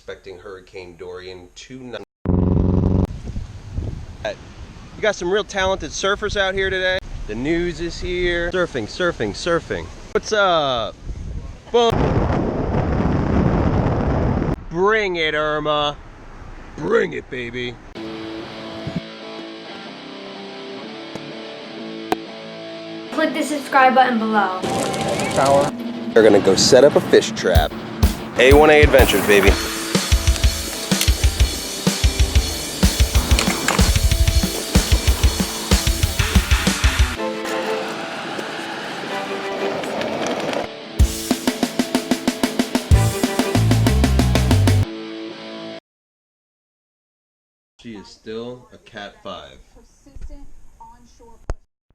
expecting Hurricane Dorian tonight. You got some real talented surfers out here today. The news is here. Surfing, surfing, surfing. What's up? Boom. Bring it, Irma. Bring it, baby. Click the subscribe button below. They're gonna go set up a fish trap. A1A Adventures, baby. She is still a Cat 5.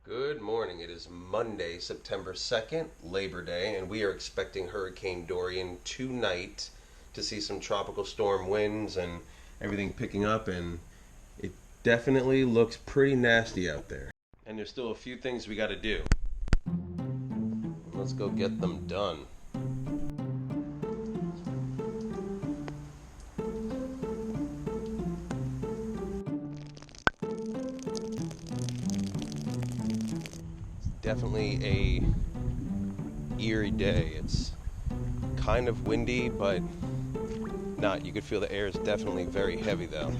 Good morning. It is Monday, September 2nd, Labor Day, and we are expecting Hurricane Dorian tonight to see some tropical storm winds and everything picking up, and it definitely looks pretty nasty out there. And there's still a few things we got to do. Let's go get them done. Definitely a eerie day. It's kind of windy, but not. You could feel the air is definitely very heavy though.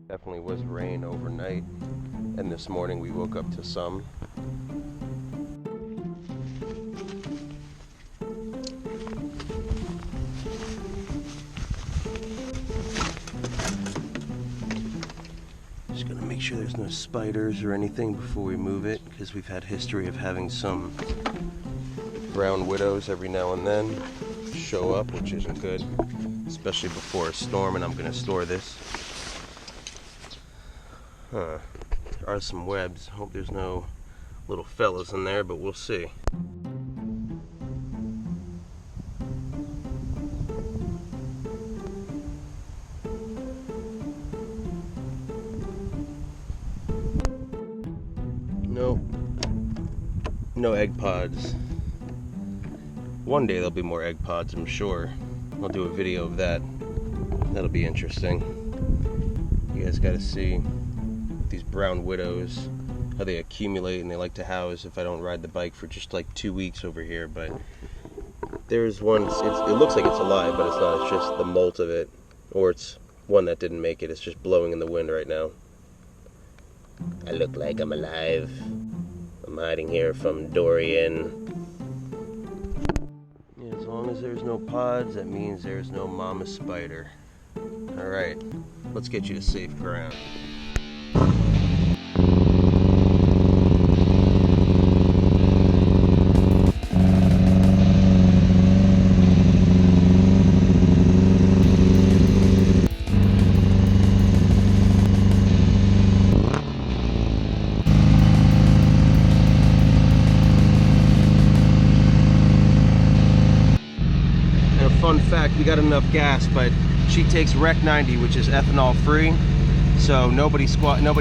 Definitely was rain overnight, and this morning we woke up to some. Just gonna make sure there's no spiders or anything before we move it, because we've had history of having some brown widows every now and then show up, which isn't good, especially before a storm. And I'm gonna store this. There are some webs. Hope there's no little fellas in there, but we'll see. Nope. No egg pods. One day there'll be more egg pods, I'm sure. I'll do a video of that. That'll be interesting. You guys gotta see these brown widows, how they accumulate, and they like to house if I don't ride the bike for just like 2 weeks over here. But there's one, it looks like it's alive, but it's not. It's just the molt of it, or it's one that didn't make it. It's just blowing in the wind right now. I look like I'm alive. I'm hiding here from Dorian. As long as there's no pods, that means there's no mama spider. Alright, let's get you to safe ground. Fun fact, we got enough gas, but she takes Rec 90, which is ethanol free, so nobody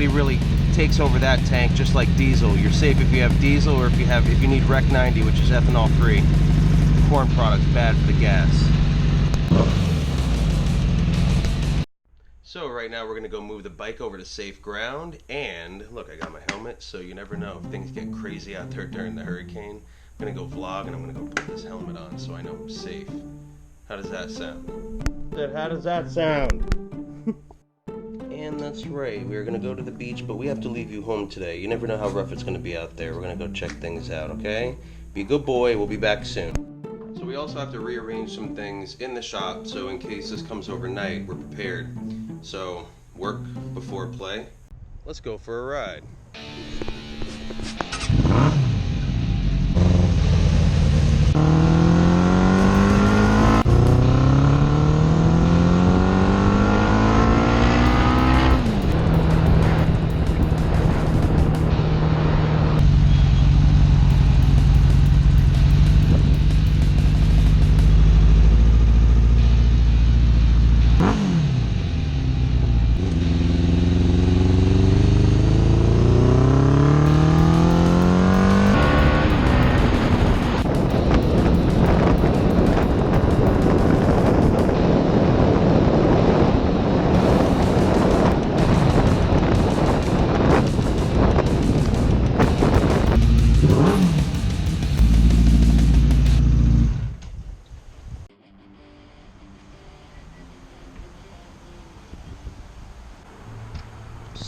really takes over that tank, just like diesel. You're safe if you have diesel, or if you need Rec 90, which is ethanol free. Corn products bad for the gas. So right now we're gonna go move the bike over to safe ground, and look, I got my helmet, so you never know if things get crazy out there during the hurricane. I'm gonna go vlog, and I'm gonna go put this helmet on so I know I'm safe. How does that sound? How does that sound? And that's right, we're gonna go to the beach, but we have to leave you home today. You never know how rough it's gonna be out there. We're gonna go check things out, okay? Be a good boy, we'll be back soon. So we also have to rearrange some things in the shop, so in case this comes overnight, we're prepared. So, work before play. Let's go for a ride.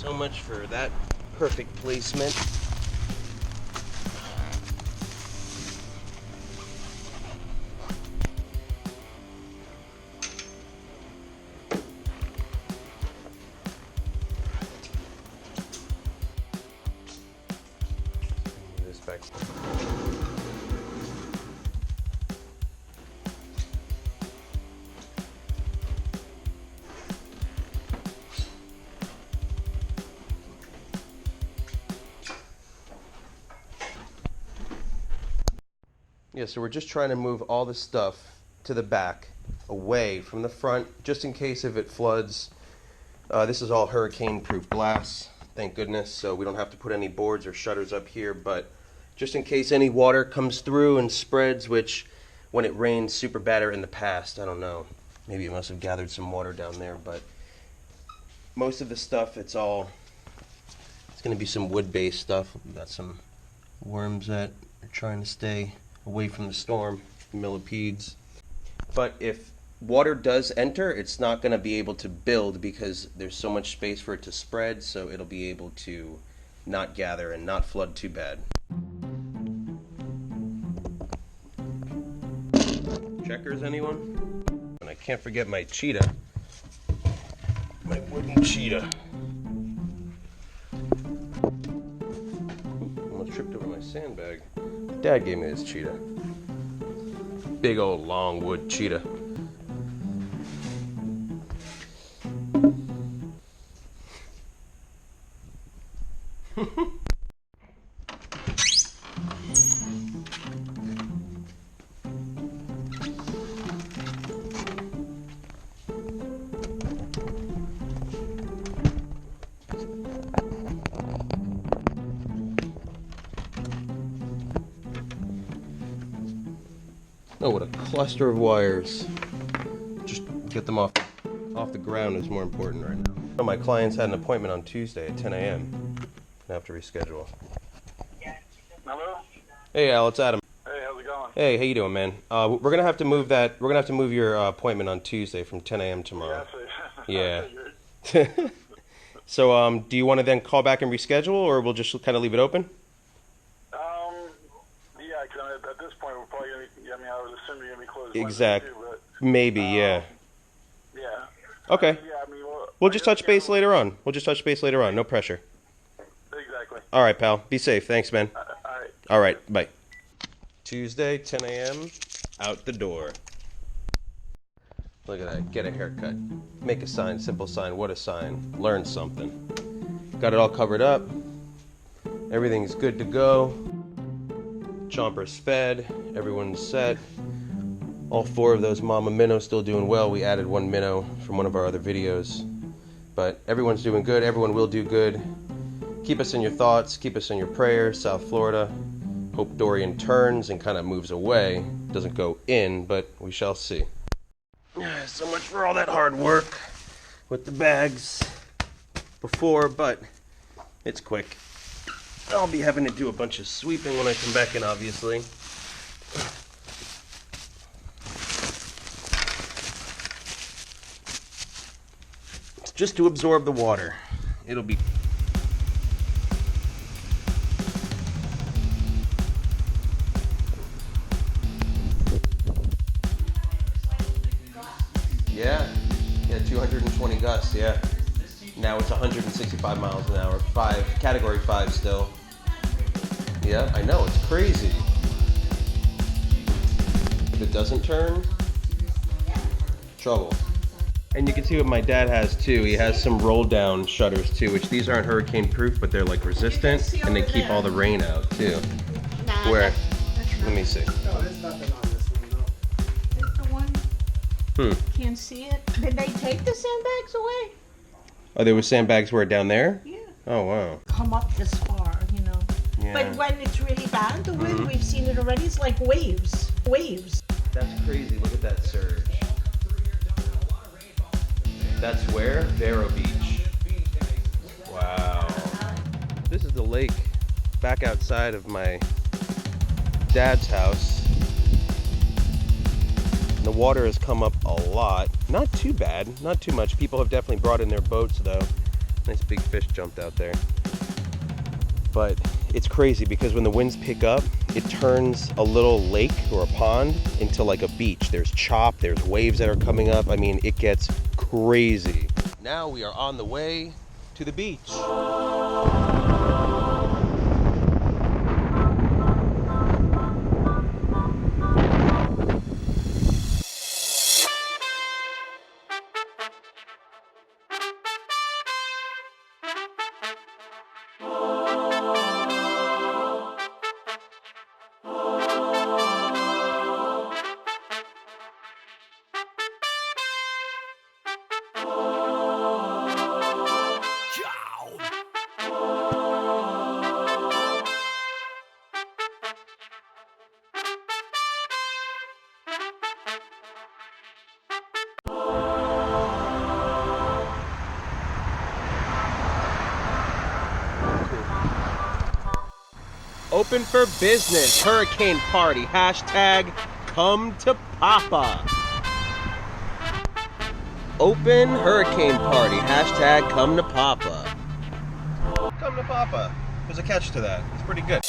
So much for that perfect placement. This back. Yeah, so we're just trying to move all the stuff to the back, away from the front, just in case if it floods. This is all hurricane-proof glass, thank goodness, so we don't have to put any boards or shutters up here, but just in case any water comes through and spreads, which when it rained super bad in the past, I don't know, maybe it must have gathered some water down there, but most of the stuff, it's going to be some wood-based stuff. We've got some worms that are trying to stay away from the storm, millipedes. But if water does enter, it's not going to be able to build because there's so much space for it to spread, so it'll be able to not gather and not flood too bad. Checkers, anyone? And I can't forget my cheetah. My wooden cheetah. Almost tripped over my sandbag. Dad gave me this cheetah. Big old long wood cheetah. Oh, what a cluster of wires. Just get them off the ground is more important right now. Oh, my clients had an appointment on Tuesday at 10 a.m. I have to reschedule. Hello? Hey, Al, it's Adam. Hey, how's it going? Hey, how you doing, man? We're gonna have to move that. We're gonna have to move your appointment on Tuesday from 10 a.m. tomorrow. Yeah. So, do you want to then call back and reschedule, or we'll just kind of leave it open? Yeah, because at this point we're probably going to, I mean, I was assuming you're going to be closed Exactly. Wednesday too, Maybe, yeah. but, yeah. Okay. Yeah, I mean, We'll just touch base later on. We'll just touch base later on. No pressure. Exactly. All right, pal. Be safe. Thanks, man. All right. All right. Bye. Tuesday, 10 a.m. Out the door. Look at that. Get a haircut. Make a sign. Simple sign. What a sign. Learn something. Got it all covered up. Everything's good to go. Chomper's fed. Everyone's set. All 4 of those mama minnows still doing well. We added 1 minnow from one of our other videos. But everyone's doing good. Everyone will do good. Keep us in your thoughts. Keep us in your prayers. South Florida. Hope Dorian turns and kind of moves away. Doesn't go in, but we shall see. So much for all that hard work with the bags before, but it's quick. I'll be having to do a bunch of sweeping when I come back in, obviously. Just to absorb the water. It'll be... Yeah, 220 gusts, yeah. Now it's 165 miles an hour, category 5 still. Yeah, I know, it's crazy. If it doesn't turn, trouble. And you can see what my dad has too. He has some roll down shutters too, which these aren't hurricane proof, but they're like resistant and they keep all the rain out too. Where? Let me see. No, there's nothing on this one, though. Is the one? Can't see it. Did they take the sandbags away? Oh, there were sandbags where down there? Yeah. Oh, wow. Come up this far, you know. Yeah. But when it's really bad, the wind, we've seen it already, it's like waves. Waves. That's crazy. Look at that surge. That's where? Vero Beach. Wow. This is the lake back outside of my dad's house. The water has come up a lot. Not too bad. Not too much. People have definitely brought in their boats, though. Nice big fish jumped out there. But it's crazy because when the winds pick up, it turns a little lake or a pond into like a beach. There's chop, there's waves that are coming up. I mean, it gets crazy. Now we are on the way to the beach. Open for business, hurricane party, hashtag come to Papa. Open hurricane party, hashtag come to Papa. Come to Papa. There's a catch to that. It's pretty good.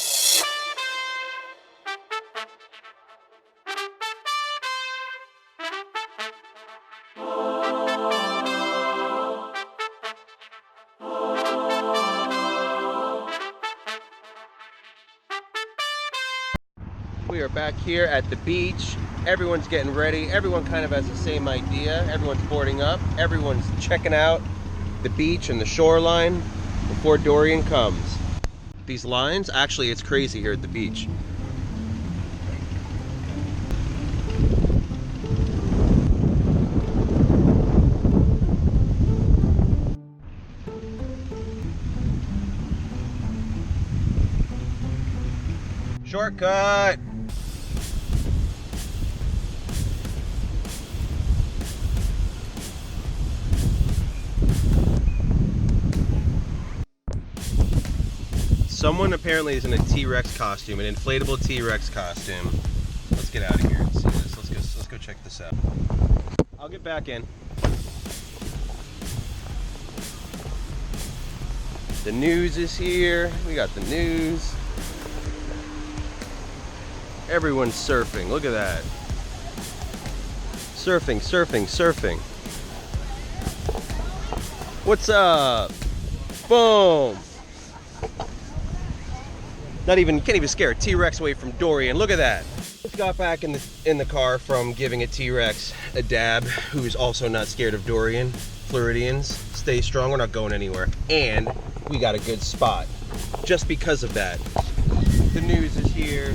We are back here at the beach. Everyone's getting ready. Everyone kind of has the same idea. Everyone's boarding up. Everyone's checking out the beach and the shoreline before Dorian comes. These lines, actually it's crazy here at the beach. Shortcut! Someone apparently is in a T-Rex costume, an inflatable T-Rex costume. Let's get out of here and see this. Let's go check this out. I'll get back in. The news is here. We got the news. Everyone's surfing. Look at that. Surfing, surfing, surfing. What's up? Boom. Can't even scare a T-Rex away from Dorian. Look at that. Just got back in the car from giving a T-Rex a dab, who's also not scared of Dorian. Floridians, stay strong. We're not going anywhere. And we got a good spot just because of that. The news is here.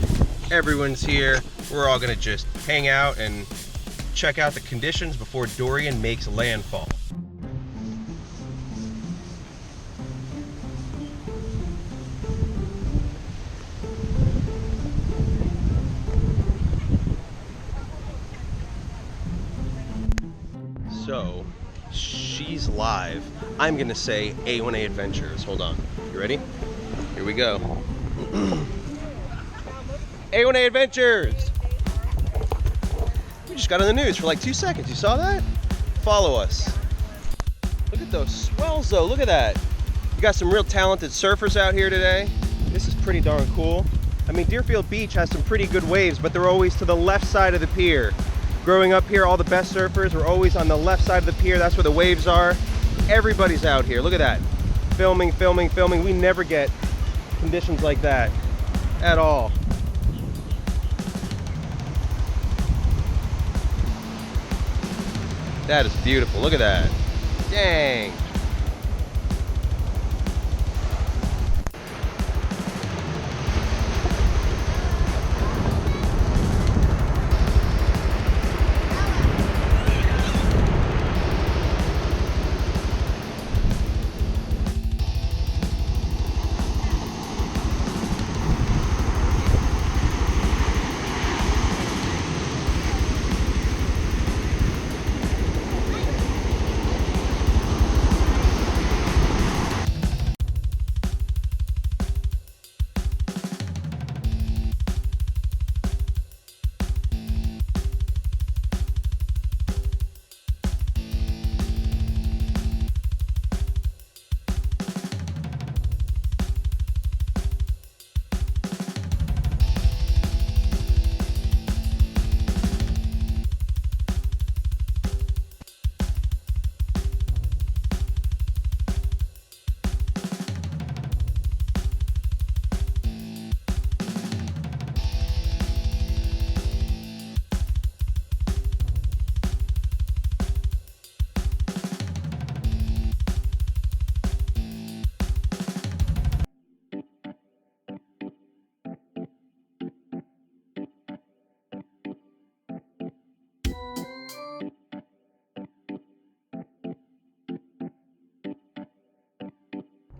Everyone's here. We're all gonna just hang out and check out the conditions before Dorian makes landfall. So, she's live. I'm gonna say A1A Adventures. Hold on. You ready? Here we go. A1A Adventures! We just got on the news for like 2 seconds. You saw that? Follow us. Look at those swells though. Look at that. You got some real talented surfers out here today. This is pretty darn cool. I mean, Deerfield Beach has some pretty good waves, but they're always to the left side of the pier. Growing up here, all the best surfers were always on the left side of the pier. That's where the waves are. Everybody's out here. Look at that. Filming, filming, filming. We never get conditions like that at all. That is beautiful. Look at that. Dang.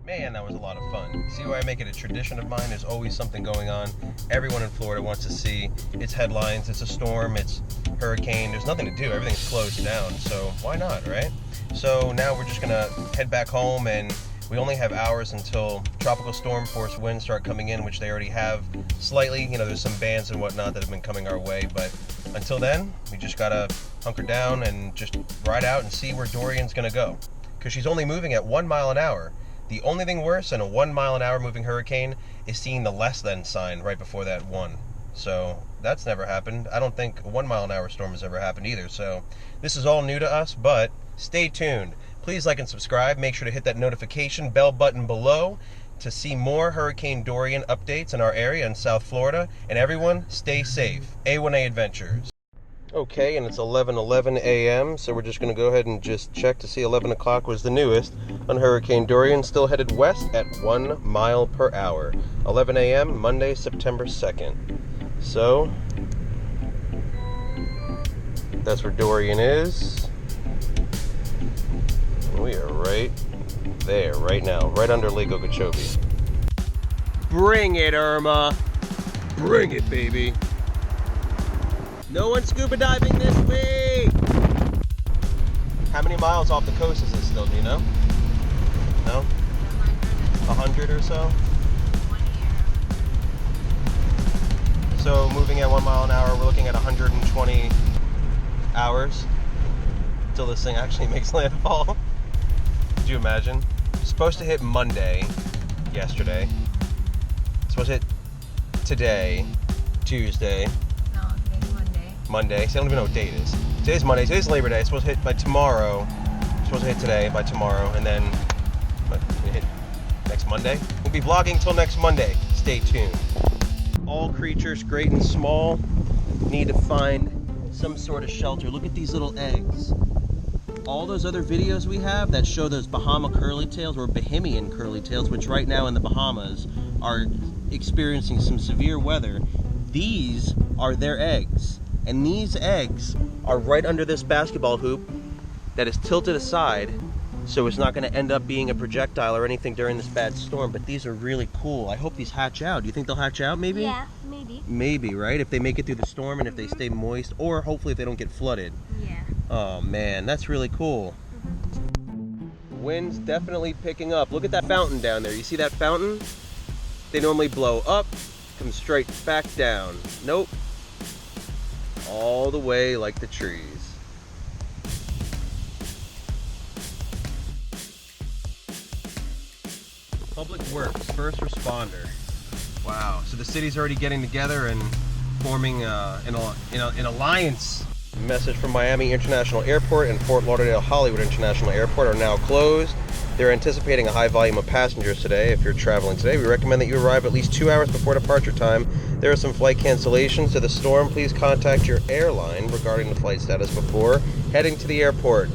Man, that was a lot of fun. See why I make it a tradition of mine? There's always something going on. Everyone in Florida wants to see. It's headlines, it's a storm, it's hurricane. There's nothing to do. Everything's closed down. So why not, right? So now we're just going to head back home, and we only have hours until tropical storm force winds start coming in, which they already have slightly. You know, there's some bands and whatnot that have been coming our way. But until then, we just got to hunker down and just ride out and see where Dorian's going to go. Because she's only moving at 1 mile an hour. The only thing worse than a 1 mile an hour moving hurricane is seeing the less than sign right before that one. So that's never happened. I don't think a 1 mile an hour storm has ever happened either. So this is all new to us, but stay tuned. Please like and subscribe. Make sure to hit that notification bell button below to see more Hurricane Dorian updates in our area in South Florida. And everyone, stay safe. A1A Adventures. Okay, and it's 11:11 a.m., so we're just going to go ahead and just check to see 11 o'clock was the newest on Hurricane Dorian, still headed west at 1 mile per hour. 11 a.m., Monday, September 2nd. So, that's where Dorian is. We are right there, right now, right under Lake Okeechobee. Bring it, Irma! Bring it, baby! No one's scuba diving this week! How many miles off the coast is this still, do you know? No? 100 or so? So moving at 1 mile an hour, we're looking at 120 hours until this thing actually makes landfall. Could you imagine? It's supposed to hit Monday, yesterday. It's supposed to hit today, Tuesday. Monday. See, I don't even know what date it is. Today's Monday. Today's Labor Day. It's supposed to hit by tomorrow. It's supposed to hit today by tomorrow, and then hit next Monday. We'll be vlogging till next Monday. Stay tuned. All creatures, great and small, need to find some sort of shelter. Look at these little eggs. All those other videos we have that show those Bahama curly-tails or Bahamian curly-tails, which right now in the Bahamas are experiencing some severe weather, these are their eggs. And these eggs are right under this basketball hoop that is tilted aside, so it's not going to end up being a projectile or anything during this bad storm. But these are really cool. I hope these hatch out. Do you think they'll hatch out, maybe? Yeah, maybe. Maybe, right? If they make it through the storm and if they stay moist, or hopefully if they don't get flooded. Yeah. Oh, man, that's really cool. Wind's definitely picking up. Look at that fountain down there. You see that fountain? They normally blow up, come straight back down. Nope. All the way like the trees. Public Works, first responder. Wow, so the city's already getting together and forming an alliance. Message from Miami International Airport and Fort Lauderdale Hollywood International Airport are now closed. They're anticipating a high volume of passengers today. If you're traveling today, we recommend that you arrive at least 2 hours before departure time. There are some flight cancellations to the storm. Please contact your airline regarding the flight status before heading to the airport.